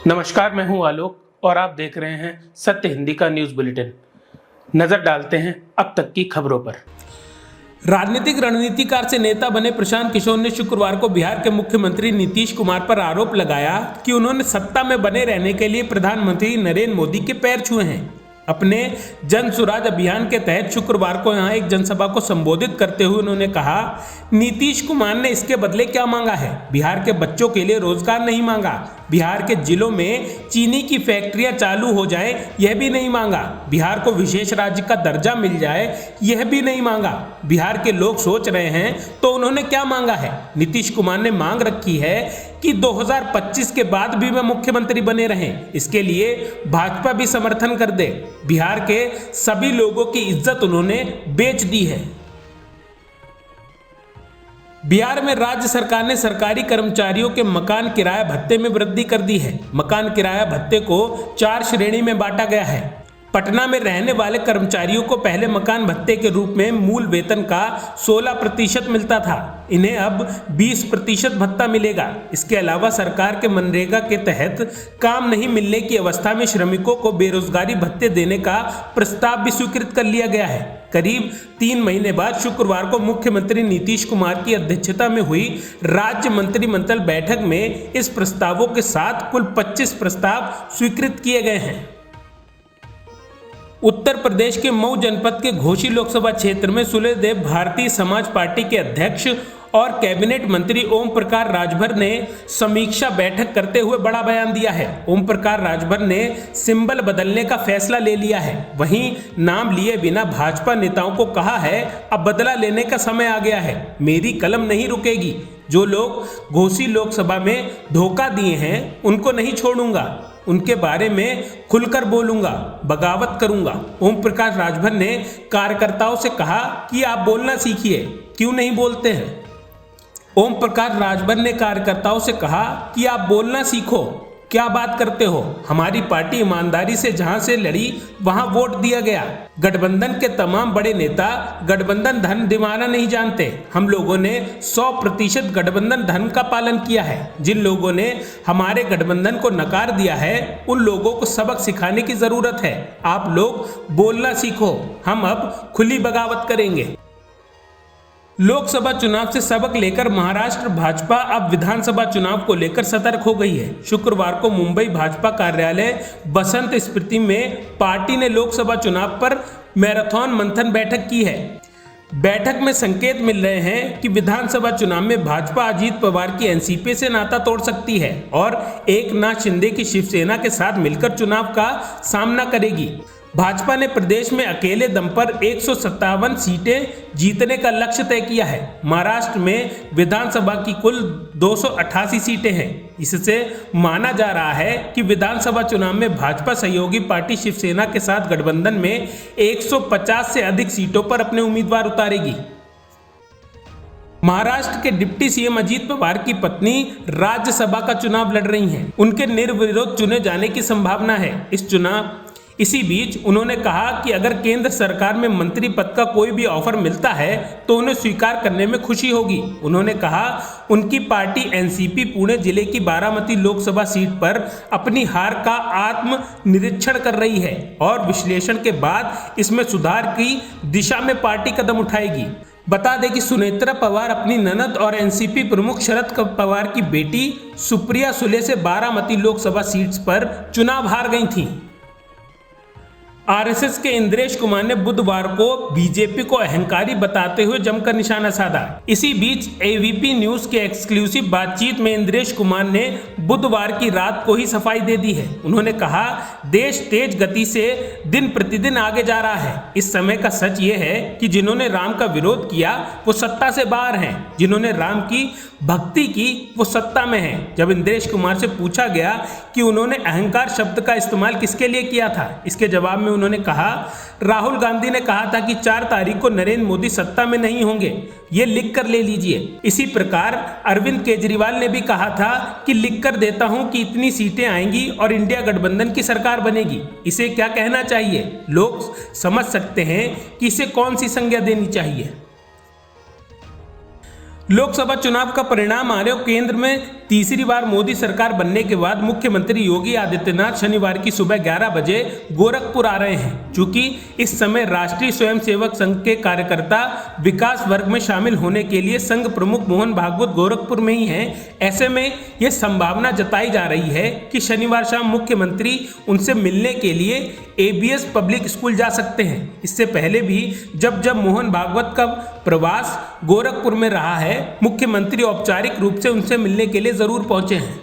नमस्कार, मैं हूं आलोक और आप देख रहे हैं सत्य हिंदी का न्यूज बुलेटिन। नजर डालते हैं अब तक की खबरों पर। राजनीतिक रणनीतिकार से नेता बने प्रशांत किशोर ने शुक्रवार को बिहार के मुख्यमंत्री नीतीश कुमार पर आरोप लगाया कि उन्होंने सत्ता में बने रहने के लिए प्रधानमंत्री नरेंद्र मोदी के पैर छुए हैं। अपने जन सुराज अभियान के तहत शुक्रवार को यहां एक जनसभा को संबोधित करते हुए उन्होंने कहा, नीतीश कुमार ने इसके बदले क्या मांगा है? बिहार के बच्चों के लिए रोजगार नहीं मांगा, बिहार के जिलों में चीनी की फैक्ट्रियां चालू हो जाए यह भी नहीं मांगा, बिहार को विशेष राज्य का दर्जा मिल जाए यह भी नहीं मांगा। बिहार के लोग सोच रहे हैं तो उन्होंने क्या मांगा है? नीतीश कुमार ने मांग रखी है कि 2025 के बाद भी वह मुख्यमंत्री बने रहें, इसके लिए भाजपा भी समर्थन कर दे। बिहार के सभी लोगों की इज्जत उन्होंने बेच दी है। बिहार में राज्य सरकार ने सरकारी कर्मचारियों के मकान किराया भत्ते में वृद्धि कर दी है। मकान किराया भत्ते को 4 श्रेणी में बांटा गया है। पटना में रहने वाले कर्मचारियों को पहले मकान भत्ते के रूप में मूल वेतन का 16% मिलता था, इन्हें अब 20% भत्ता मिलेगा। इसके अलावा सरकार के मनरेगा के तहत काम नहीं मिलने की अवस्था में श्रमिकों को बेरोजगारी भत्ते देने का प्रस्ताव भी स्वीकृत कर लिया गया है। करीब 3 महीने बाद शुक्रवार को मुख्यमंत्री नीतीश कुमार की अध्यक्षता में हुई राज्य मंत्रिमंडल बैठक में इस प्रस्तावों के साथ कुल 25 प्रस्ताव स्वीकृत किए गए हैं। उत्तर प्रदेश के मऊ जनपद के घोसी लोकसभा क्षेत्र में सुलेदेव भारतीय समाज पार्टी के अध्यक्ष और कैबिनेट मंत्री ओम प्रकाश राजभर ने समीक्षा बैठक करते हुए बड़ा बयान दिया है। ओम प्रकाश राजभर ने सिंबल बदलने का फैसला ले लिया है। वहीं नाम लिए बिना भाजपा नेताओं को कहा है, अब बदला लेने का समय आ गया है, मेरी कलम नहीं रुकेगी। जो लोग घोसी लोकसभा में धोखा दिए हैं उनको नहीं छोड़ूंगा, उनके बारे में खुलकर बोलूंगा, बगावत करूंगा। ओम प्रकाश राजभर ने कार्यकर्ताओं से कहा कि आप बोलना सीखिए, क्यों नहीं बोलते हैं? ओम प्रकाश राजभर ने कार्यकर्ताओं से कहा कि आप बोलना सीखो, क्या बात करते हो? हमारी पार्टी ईमानदारी से जहां से लड़ी वहां वोट दिया गया। गठबंधन के तमाम बड़े नेता गठबंधन धर्म दिवाना नहीं जानते। हम लोगों ने 100% गठबंधन धर्म का पालन किया है। जिन लोगों ने हमारे गठबंधन को नकार दिया है उन लोगों को सबक सिखाने की जरूरत है। आप लोग बोलना सीखो, हम अब खुली बगावत करेंगे। लोकसभा चुनाव से सबक लेकर महाराष्ट्र भाजपा अब विधानसभा चुनाव को लेकर सतर्क हो गई है। शुक्रवार को मुंबई भाजपा कार्यालय बसंत स्मृति में पार्टी ने लोकसभा चुनाव पर मैराथन मंथन बैठक की है। बैठक में संकेत मिल रहे हैं कि विधानसभा चुनाव में भाजपा अजीत पवार की एनसीपी से नाता तोड़ सकती है और एकनाथ शिंदे की शिवसेना के साथ मिलकर चुनाव का सामना करेगी। भाजपा ने प्रदेश में अकेले दम पर 157 सीटें जीतने का लक्ष्य तय किया है। महाराष्ट्र में विधानसभा की कुल 288 सीटें हैं। इससे माना जा रहा है कि विधानसभा चुनाव में भाजपा सहयोगी पार्टी शिवसेना के साथ गठबंधन में 150 से अधिक सीटों पर अपने उम्मीदवार उतारेगी। महाराष्ट्र के डिप्टी सीएम अजीत पवार की पत्नी राज्यसभा का चुनाव लड़ रही हैं। उनके निर्विरोध चुने जाने की संभावना है। इसी बीच उन्होंने कहा कि अगर केंद्र सरकार में मंत्री पद का कोई भी ऑफर मिलता है तो उन्हें स्वीकार करने में खुशी होगी। उन्होंने कहा उनकी पार्टी एनसीपी पुणे जिले की बारामती लोकसभा सीट पर अपनी हार का आत्म निरीक्षण कर रही है और विश्लेषण के बाद इसमें सुधार की दिशा में पार्टी कदम उठाएगी। बता दें कि सुनेत्रा पवार अपनी ननद और एनसीपी प्रमुख शरद पवार की बेटी सुप्रिया सुले से बारामती लोकसभा सीट पर चुनाव हार गई थीं। आरएसएस के इंद्रेश कुमार ने बुधवार को बीजेपी को अहंकारी बताते हुए जमकर निशाना साधा। इसी बीच एबीपी न्यूज के एक्सक्लूसिव बातचीत में इंद्रेश कुमार ने बुधवार की रात को ही सफाई दे दी है। उन्होंने कहा, देश तेज गति से दिन प्रतिदिन आगे जा रहा है। इस समय का सच ये है कि जिन्होंने राम का विरोध किया वो सत्ता से बाहर हैं, जिन्होंने राम की भक्ति की वो सत्ता में हैं। जब इंद्रेश कुमार से पूछा गया कि उन्होंने अहंकार शब्द का इस्तेमाल किसके लिए किया था, इसके जवाब में उन्होंने कहा, राहुल गांधी ने कहा था कि 4 तारीख को नरेंद्र मोदी सत्ता में नहीं होंगे, ये लिख कर ले लीजिए। इसी प्रकार अरविंद केजरीवाल ने भी कहा था कि लिख कर देता हूं कि इतनी सीटें आएंगी और इंडिया गठबंधन की सरकार बनेगी। इसे क्या कहना चाहिए? लोग समझ सकते हैं कि इसे कौन सी संज्ञा देनी चाहिए। लोकसभा चुनाव का परिणाम आ रहे हो, केंद्र में तीसरी बार मोदी सरकार बनने के बाद मुख्यमंत्री योगी आदित्यनाथ शनिवार की सुबह 11 बजे गोरखपुर आ रहे हैं। चूंकि इस समय राष्ट्रीय स्वयंसेवक संघ के कार्यकर्ता विकास वर्ग में शामिल होने के लिए संघ प्रमुख मोहन भागवत गोरखपुर में ही हैं, ऐसे में यह संभावना जताई जा रही है कि शनिवार शाम मुख्यमंत्री उनसे मिलने के लिए एबीएस पब्लिक स्कूल जा सकते हैं। इससे पहले भी जब मोहन भागवत का प्रवास गोरखपुर में रहा है, मुख्यमंत्री औपचारिक रूप से उनसे मिलने के लिए जरूर पहुंचे हैं।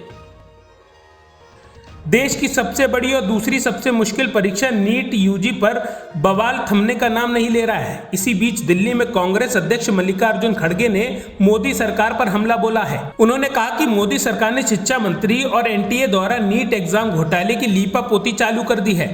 देश की सबसे बड़ी और दूसरी सबसे मुश्किल परीक्षा नीट यूजी पर बवाल थमने का नाम नहीं ले रहा है। इसी बीच दिल्ली में कांग्रेस अध्यक्ष मल्लिकार्जुन खड़गे ने मोदी सरकार पर हमला बोला है। उन्होंने कहा कि मोदी सरकार ने शिक्षा मंत्री और एनटीए द्वारा नीट एग्जाम घोटाले की लीपापोती चालू कर दी है।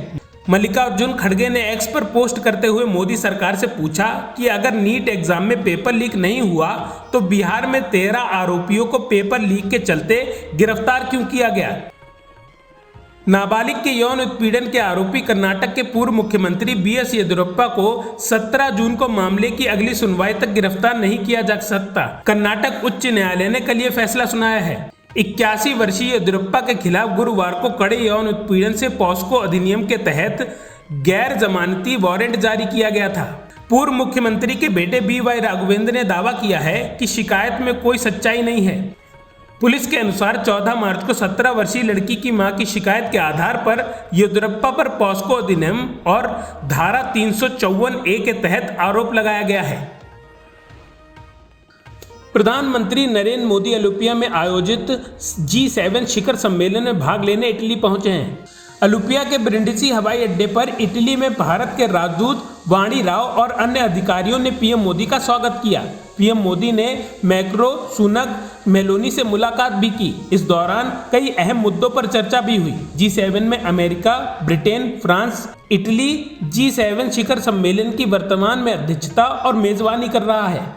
मल्लिकार्जुन खड़गे ने एक्स पर पोस्ट करते हुए मोदी सरकार से पूछा कि अगर नीट एग्जाम में पेपर लीक नहीं हुआ तो बिहार में 13 आरोपियों को पेपर लीक के चलते गिरफ्तार क्यों किया गया। नाबालिग के यौन उत्पीड़न के आरोपी कर्नाटक के पूर्व मुख्यमंत्री बीएस येदियुरप्पा को 17 जून को मामले की अगली सुनवाई तक गिरफ्तार नहीं किया जा सकता। कर्नाटक उच्च न्यायालय ने कल यह फैसला सुनाया है। 81 वर्षीय येदियुरप्पा के खिलाफ गुरुवार को कड़े यौन उत्पीड़न से पॉस्को अधिनियम के तहत गैर जमानती वारंट जारी किया गया था। पूर्व मुख्यमंत्री के बेटे बीवाई राघवेंद्र ने दावा किया है कि शिकायत में कोई सच्चाई नहीं है। पुलिस के अनुसार 14 मार्च को 17 वर्षीय लड़की की मां की शिकायत के आधार पर येदियुरप्पा पर पॉस्को अधिनियम और धारा 354A के तहत आरोप लगाया गया है। प्रधानमंत्री नरेंद्र मोदी अलुपिया में आयोजित G7 शिखर सम्मेलन में भाग लेने इटली पहुंचे हैं। अलुपिया के ब्रिंडिसी हवाई अड्डे पर इटली में भारत के राजदूत वाणी राव और अन्य अधिकारियों ने पीएम मोदी का स्वागत किया। पीएम मोदी ने मैक्रो, सुनक, मेलोनी से मुलाकात भी की। इस दौरान कई अहम मुद्दों पर चर्चा भी हुई। G7 में America, Britain, France, Italy G7 शिखर सम्मेलन की वर्तमान में अध्यक्षता और मेजबानी कर रहा है।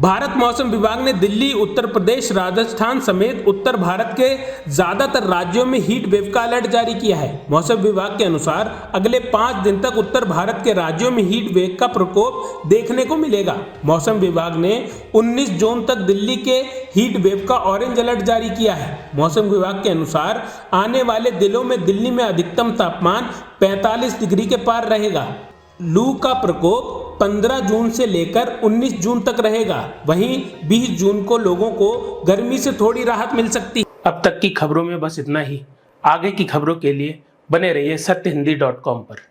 भारत मौसम विभाग ने दिल्ली, उत्तर प्रदेश, राजस्थान समेत उत्तर भारत के ज्यादातर राज्यों में हीट वेव का अलर्ट जारी किया है। मौसम विभाग के अनुसार अगले 5 दिन तक उत्तर भारत के राज्यों में हीट वेव का प्रकोप देखने को मिलेगा। मौसम विभाग ने 19 जून तक दिल्ली के हीट वेव का ऑरेंज अलर्ट जारी किया है। मौसम विभाग के अनुसार आने वाले दिनों में दिल्ली में अधिकतम तापमान 45 डिग्री के पार रहेगा। लू का प्रकोप 15 जून से लेकर 19 जून तक रहेगा। वहीं 20 जून को लोगों को गर्मी से थोड़ी राहत मिल सकती है। अब तक की खबरों में बस इतना ही। आगे की खबरों के लिए बने रहिए सत्यहिंदी.com पर।